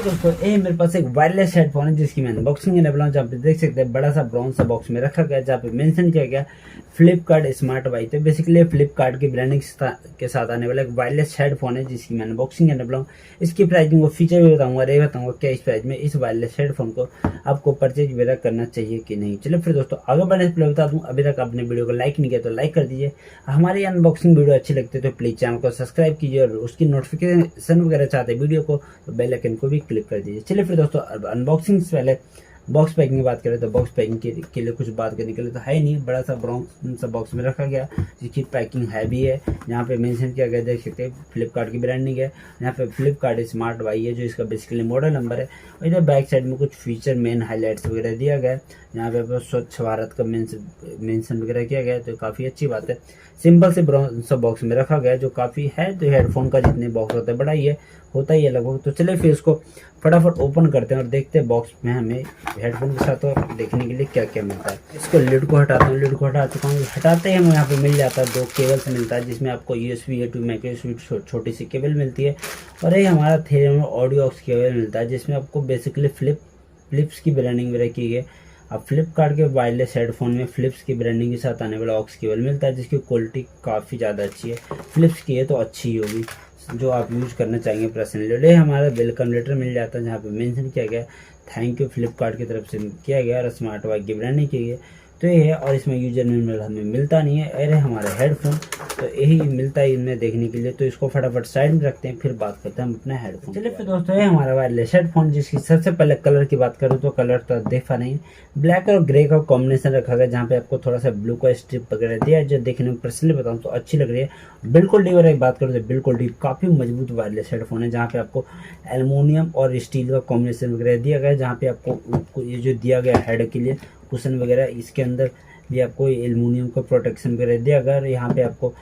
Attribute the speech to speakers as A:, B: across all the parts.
A: दोस्तों ये मेरे पास एक वायरलेस हेडफोन है जिसकी मैं अनबॉक्सिंग करने वाला हूं। जहाँ पे देख सकते हैं बड़ा सा ब्राउन सा बॉक्स में रखा गया है, जहाँ पे मेंशन किया गया फ्लिपकार्ट स्मार्ट बाई। तो बेसिकली फ्लिपकार्ट की ब्रांडिंग के साथ आने वाला एक वायरलेस हेडफोन है जिसकी मैं अनबॉक्सिंग करने वाला हूँ। इसकी प्राइसिंग वो फीचर भी बताऊंगा, ये बताऊंगा क्या इस प्राइस में इस वायरलेस हेडफोन को आपको परचेज वगैरह करना चाहिए कि नहीं। चलो फिर दोस्तों आगे बढ़ने से पहले बता दूं, अभी तक आपने वीडियो को लाइक नहीं किया तो लाइक कर दीजिए। हमारी अनबॉक्सिंग वीडियो अच्छी लगती है तो प्लीज चैनल को सब्सक्राइब कीजिए और उसकी नोटिफिकेशन वगैरह चाहते हैं वीडियो को तो बेल आइकन को भी क्लिक कर दीजिए। चलिए फिर दोस्तों अनबॉक्सिंग से पहले बॉक्स पैकिंग की बात करें तो बॉक्स पैकिंग के लिए कुछ बात करने के लिए तो है नहीं, बड़ा सा ब्राउन सा बॉक्स में रखा गया जिसकी पैकिंग हैवी है। यहाँ पे मेंशन किया गया, देख सकते हैं फ्लिपकार्ट की ब्रांडिंग है। यहाँ पे फ्लिपकार्ट स्मार्ट बाई है जो इसका बेसिकली मॉडल नंबर है। और इधर बैक साइड में कुछ फीचर मेन हाईलाइट्स वगैरह दिया गया है। यहाँ पे स्वच्छ भारत का मेंशन वगैरह किया गया है तो काफ़ी अच्छी बात है। सिंपल से ब्राउन सा बॉक्स में रखा गया है जो काफ़ी है, तो हेडफोन का जितने बॉक्स होता है बड़ा ही है, होता ही है लगभग। तो चलिए फिर इसको फटाफट ओपन करते हैं और देखते हैं बॉक्स में हमें हेडफोन के साथ और देखने के लिए क्या क्या मिलता है। इसको लिड को हटाता हूँ, लिड को हटा चुका हूँ। हटाते ही हमें यहाँ पे मिल जाता है 2 केबल से मिलता है, जिसमें आपको USB A to micro USB छोटी सी केबल मिलती है। और ये हमारा 3 ऑडियो ऑक्स केबल मिलता है जिसमें आपको बेसिकली फ्लिप्स की ब्रांडिंग वगैरह की गई। अब फ्लिपकार्ट के वायरलेस हेडफोन में फ्लिप्स की ब्रांडिंग के साथ आने वाला ऑक्स केबल मिलता है जिसकी क्वालिटी काफ़ी ज़्यादा अच्छी है। फ्लिप्स की है तो अच्छी ही होगी जो आप यूज़ करना चाहेंगे पर्सनली। हमारा वेलकम लेटर मिल जाता है जहाँ पे मेंशन किया गया थैंक यू फ्लिपकार्ट की तरफ से किया गया और स्मार्ट बाई की ब्रांडिंग की गई तो ये है। और इसमें यूजर नेम हमें मिलता नहीं है। अरे हमारा हेडफोन तो यही मिलता है इनमें देखने के लिए, तो इसको फटाफट साइड में रखते हैं फिर बात करते हैं हम अपना हेडफोन। चलिए फिर दोस्तों ये हमारा वायरलेस हेडफोन जिसकी सबसे पहले कलर की बात करूँ तो कलर तो देखा नहीं, ब्लैक और ग्रे का कॉम्बिनेशन रखा गया जहाँ पे आपको थोड़ा सा ब्लू का स्ट्रिप वगैरह दिया है जो देखने में पर्सनली बताऊँ तो अच्छी लग रही है। बिल्कुल डी वगैरह बात करूँ तो बिल्कुल डी काफ़ी मजबूत वायरलेस हेडफोन है जहाँ पे आपको एल्युमिनियम और स्टील का कॉम्बिनेशन वगैरह दिया गया है। जहाँ पे आपको ये जो दिया गया हेड के लिए कुशन वगैरह इसके अंदर भी आपको एल्युमिनियम का प्रोटेक्शन वगैरह दिया गया और यहाँ पे आपको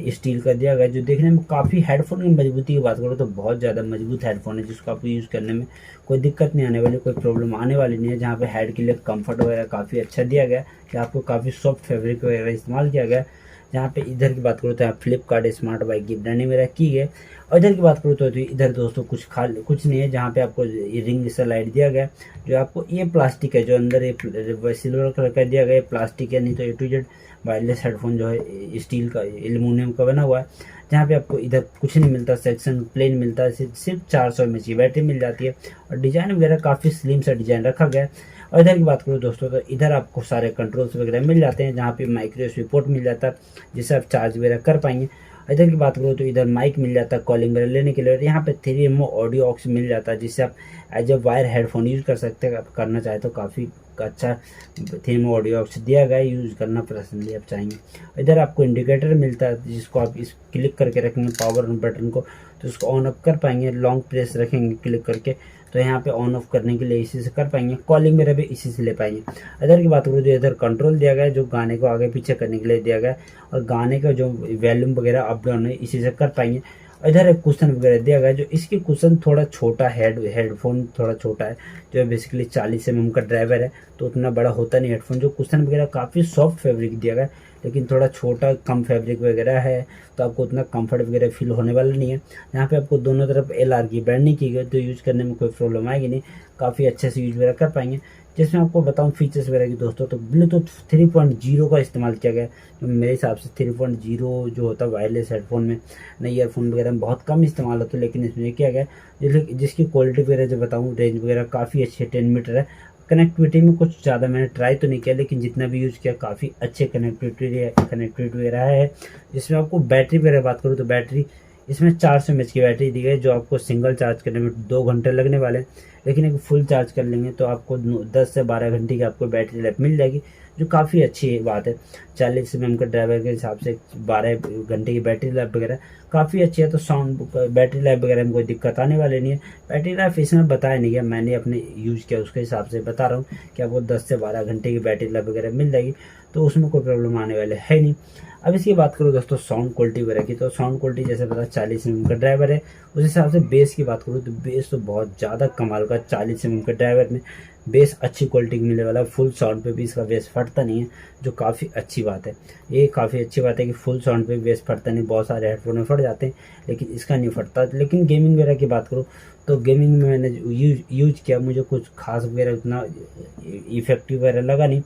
A: स्टील का दिया गया जो देखने में काफ़ी हेडफोन की मजबूती की बात करो तो बहुत ज़्यादा मजबूत हेडफोन है जिसको आपको यूज़ करने में कोई दिक्कत नहीं आने वाली, कोई प्रॉब्लम आने वाली नहीं है। जहाँ पे हेड के लिए कंफर्ट वगैरह काफ़ी अच्छा दिया गया कि आपको काफ़ी सॉफ्ट फैब्रिक वगैरह इस्तेमाल किया गया। जहाँ पे इधर की बात करूँ तो यहाँ फ्लिपकार्ट स्मार्ट बाई की ब्रांडिंग वगैरह की है। और इधर की बात करूँ तो इधर दोस्तों कुछ नहीं है। जहाँ पे आपको रिंग सा लाइट दिया गया जो आपको ये प्लास्टिक है जो अंदर ये सिल्वर कलर का दिया गया प्लास्टिक है, नहीं तो A to Z wireless headphone जो है स्टील का एल्युमिनियम का बना हुआ है। जहाँ पे आपको इधर कुछ नहीं मिलता, सेक्शन प्लेन मिलता है, सिर्फ 400 mAh की बैटरी मिल जाती है और डिज़ाइन वगैरह काफ़ी स्लिम सा डिज़ाइन रखा गया है। और इधर की बात करूँ दोस्तों तो इधर आपको सारे कंट्रोल्स वगैरह मिल जाते हैं जहाँ पे माइक्रो USB पोर्ट मिल जाता है जिससे आप चार्ज वगैरह कर पाएंगे। इधर की बात करूँ तो इधर माइक मिल जाता है कॉलिंग वगैरह लेने के लिए। और यहाँ पे 3 ऑडियो ऑक्स मिल जाता है जिससे आप as a wire headphone use कर सकते हैं। आप करना चाहे तो काफ़ी अच्छा 3 ऑडियो ऑक्स दिया गया है, यूज़ करना पर्सनली आप चाहेंगे। इधर आपको इंडिकेटर मिलता है जिसको आप इस क्लिक करके रखेंगे पावर बटन को तो उसको ऑन ऑफ कर पाएंगे। लॉन्ग प्रेस रखेंगे क्लिक करके तो यहाँ पे ऑन ऑफ करने के लिए इसी से कर पाएंगे। कॉलिंग मेरा भी इसी से ले पाएंगे। इधर की बात करूँ तो इधर कंट्रोल दिया गया है जो गाने को आगे पीछे करने के लिए दिया गया है और गाने का जो वॉल्यूम वगैरह अप डाउन है इसी से कर पाएंगे। इधर एक कुशन वगैरह दिया गया है जो इसकी कुशन थोड़ा छोटा हेडफोन थोड़ा छोटा है जो बेसिकली 40 mm का ड्राइवर है तो उतना बड़ा होता नहीं हेडफोन। जो कुशन वगैरह काफ़ी सॉफ्ट फैब्रिक दिया गया है लेकिन थोड़ा छोटा कम फैब्रिक वगैरह है तो आपको उतना कंफर्ट वगैरह फील होने वाला नहीं है। यहाँ पे आपको दोनों तरफ LR की ब्रांडिंग की गई तो यूज़ करने में कोई प्रॉब्लम आएगी नहीं, काफ़ी अच्छे से यूज वगैरह कर पाएंगे। जिसमें आपको बताऊं फीचर्स वगैरह की दोस्तों तो ब्लूटूथ 3.0 का इस्तेमाल किया गया जो मेरे हिसाब से 3.0 जो होता है वायरलेस हेडफोन में नई ईयरफोन वगैरह में बहुत कम इस्तेमाल होता है लेकिन इसमें किया गया जिसकी क्वालिटी वगैरह जो बताऊं रेंज वगैरह काफ़ी अच्छी है, 10 मीटर है। कनेक्टिविटी में कुछ ज़्यादा मैंने ट्राई तो नहीं किया लेकिन जितना भी यूज़ किया काफ़ी अच्छे कनेक्टिविटी वगैरह है। जिसमें आपको बैटरी वगैरह बात करूँ तो बैटरी इसमें 400 mAh की बैटरी दी गई जो आपको सिंगल चार्ज करने में 2 घंटे लगने वाले हैं लेकिन एक फुल चार्ज कर लेंगे तो आपको 10 से 12 घंटे की आपको बैटरी लाइफ मिल जाएगी जो काफ़ी अच्छी बात है। 40 mm का ड्राइवर के हिसाब से 12 घंटे की बैटरी लाइफ वगैरह काफ़ी अच्छी है। तो साउंड बैटरी लाइफ वगैरह में कोई दिक्कत आने वाली नहीं है। बैटरी लाइफ इसमें बताया नहीं गया, मैंने अपने यूज़ किया उसके हिसाब से बता रहा हूँ कि आपको 10 से 12 घंटे की बैटरी लाइफ वगैरह मिल जाएगी तो उसमें कोई प्रॉब्लम आने वाले है नहीं। अब इसकी बात करूँ दोस्तों साउंड क्वालिटी वगैरह की, तो साउंड क्वालिटी जैसे पता 40 mm का ड्राइवर है, उस हिसाब से बेस की बात करूँ तो बेस तो बहुत ज़्यादा कमाल का 40 mm के ड्राइवर में बेस अच्छी क्वालिटी की मिलने वाला है। फुल साउंड पे भी इसका बेस फटता नहीं है, जो काफ़ी अच्छी बात है। ये काफ़ी अच्छी बात है कि फुल साउंड पे बेस फटता नहीं, बहुत सारे हेडफोन में फट जाते हैं लेकिन इसका नहीं फटता। लेकिन गेमिंग वगैरह की बात करूँ तो गेमिंग में मैंने यूज किया, मुझे कुछ खास वगैरह उतना इफेक्टिव वगैरह लगा नहीं।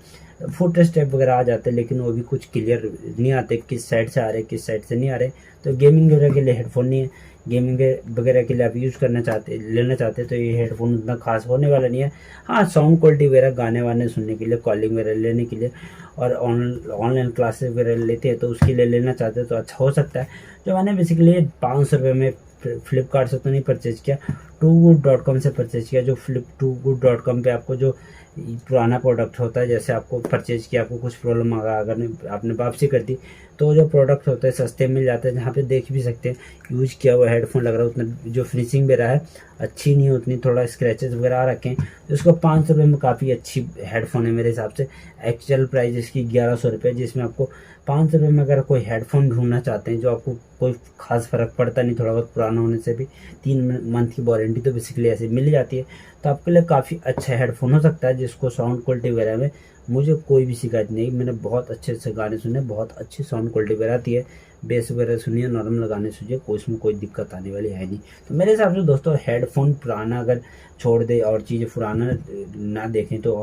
A: फुट स्टेप वगैरह आ जाते लेकिन वो भी कुछ क्लियर नहीं आते, किस साइड से आ रहे किस साइड से नहीं आ रहे। तो गेमिंग वगैरह के लिए हेडफोन नहीं है, गेमिंग वगैरह के लिए आप यूज़ करना चाहते लेना चाहते तो ये हेडफोन उतना खास होने वाला नहीं है। हाँ, साउंड क्वालिटी वगैरह गाने वाने सुनने के लिए, कॉलिंग वगैरह लेने के लिए और ऑनलाइन क्लासेस वगैरह लेते हैं तो उसके लिए लेना चाहते हैं तो अच्छा हो सकता है। जो मैंने बेसिकली 500 रुपये में फ्लिपकार्ट से तो नहीं परचेज किया, टूगुड.com से परचेज किया। जो टूगुड.com पे आपको जो पुराना प्रोडक्ट होता है, जैसे आपको परचेज किया, आपको कुछ प्रॉब्लम आ गया, अगर आपने वापसी कर दी तो जो प्रोडक्ट होते हैं सस्ते मिल जाते हैं, जहाँ पे देख भी सकते हैं यूज किया हुआ हेडफोन लग रहा है, उतना जो फिनिशिंग वगैरह है अच्छी नहीं उतनी, थोड़ा स्क्रैचेस वगैरह आ रखे हैं। तो इसको 500 रुपये में काफ़ी अच्छी हेडफोन है मेरे हिसाब से। एक्चुअल प्राइस इसकी 1100 रुपये, जिसमें आपको 500 रुपये में अगर कोई हेडफोन ढूंढना चाहते हैं जो आपको कोई खास फर्क पड़ता नहीं, थोड़ा बहुत पुराना होने से भी 3 मंथ की वारंटी तो बेसिकली ऐसे मिल जाती है, तो आपके लिए काफ़ी अच्छा हेडफोन हो सकता है। जिसको साउंड क्वालिटी वगैरह में मुझे कोई भी शिकायत नहीं, मैंने बहुत अच्छे से गाने सुने, बहुत अच्छी साउंड क्वालिटी वगैरह आती है, बेस वगैरह सुनिए, नॉर्मल गाने सुनिए, कोई इसमें कोई दिक्कत आने वाली है नहीं। तो मेरे हिसाब से दोस्तों हेडफोन पुराना अगर छोड़ दे और चीज़ें पुराना ना देखें तो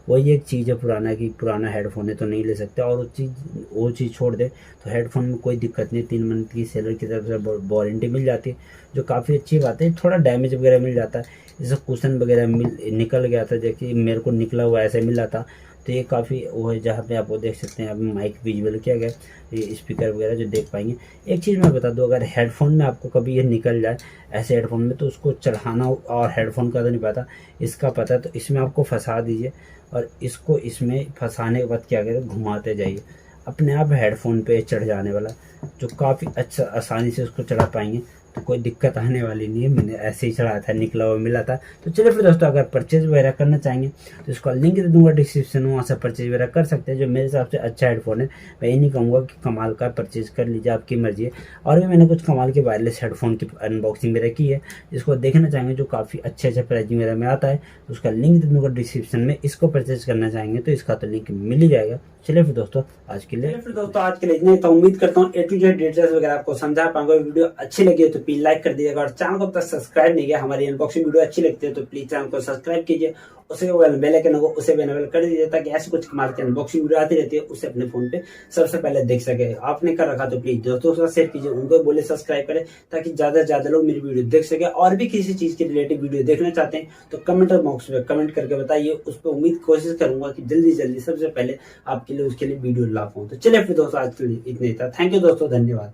A: वही एक चीज़ है पुराना की पुराना हेडफोन है तो नहीं ले सकते, और वो चीज़ छोड़ दे तो हेडफोन में कोई दिक्कत नहीं। 3 मंथ की सेलर की तरफ से वारंटी मिल जाती है, जो काफ़ी अच्छी बात है। थोड़ा डैमेज वगैरह मिल जाता है, जैसे कुशन वगैरह निकल गया था, जैसे मेरे को निकला हुआ ऐसे मिला था, तो ये काफ़ी वो है जहाँ पे आप वो देख सकते हैं, अभी माइक विजुअल किया गया, ये स्पीकर वगैरह जो देख पाएंगे। एक चीज़ मैं बता दूँ, अगर हेडफोन में आपको कभी ये निकल जाए ऐसे हेडफोन में, तो उसको चढ़ाना और हेडफोन का तो नहीं पता, इसका पता, तो इसमें आपको फंसा दीजिए और इसको इसमें फंसाने के बाद क्या करें, घुमाते जाइए, अपने आप हेडफोन पे चढ़ जाने वाला, जो काफ़ी अच्छा आसानी से उसको चढ़ा पाएंगे, तो कोई दिक्कत आने वाली नहीं है। मैंने ऐसे ही चढ़ाया था, निकला हुआ मिला था। तो चलिए फिर दोस्तों, अगर परचेज वगैरह करना चाहेंगे तो इसका लिंक दे दूंगा डिस्क्रिप्शन में, वहाँ से परचेज वगैरह कर सकते हैं। जो मेरे हिसाब से अच्छा हेडफोन है, मैं ये नहीं कहूँगा कि कमाल का परचेज कर लीजिए, आपकी मर्जी है। और भी मैंने कुछ कमाल के वायरलेस हेडफोन की अनबॉक्सिंग वगैरह की है, जिसको देखना चाहेंगे, जो काफ़ी अच्छे प्राइसिंग वगैरह में आता है, तो उसका लिंक दे दूंगा डिस्क्रिप्शन में। इसको परचेज करना चाहेंगे तो इसका तो लिंक मिल ही जाएगा। चलिए फिर दोस्तों आज के लिए इतना ही था। उम्मीद करता हूँ A to Z डिटेल्स वगैरह आपको समझा पाऊंगा। वीडियो अच्छी लगी है तो प्लीज लाइक कर दीजिएगा, और चैनल को अब तक सब्सक्राइब नहीं किया, हमारी अनबॉक्सिंग वीडियो अच्छी लगती है तो प्लीज चैनल को सब्सक्राइब कीजिए, उसे बेल आइकन को उसे भी एनेबल कर दीजिए, ताकि ऐसी कुछ कमाल की अनबॉक्सिंग वीडियो आती रहती है उसे अपने फोन पे सबसे पहले देख सके। आपने कर रखा तो प्लीज दोस्तों के साथ शेयर कीजिए, उनको बोले सब्सक्राइब करें, ताकि ज्यादा से ज्यादा लोग मेरी वीडियो देख सके। और भी किसी चीज के रिलेटेड वीडियो देखना चाहते हैं तो कमेंट बॉक्स में कमेंट करके बताइए, उस पर उम्मीद कोशिश करूंगा कि जल्दी सबसे पहले आपके लिए उसके लिए वीडियो ला पाऊं। तो चलिए फिर दोस्तों आज के लिए इतना ही था। थैंक यू दोस्तों, धन्यवाद।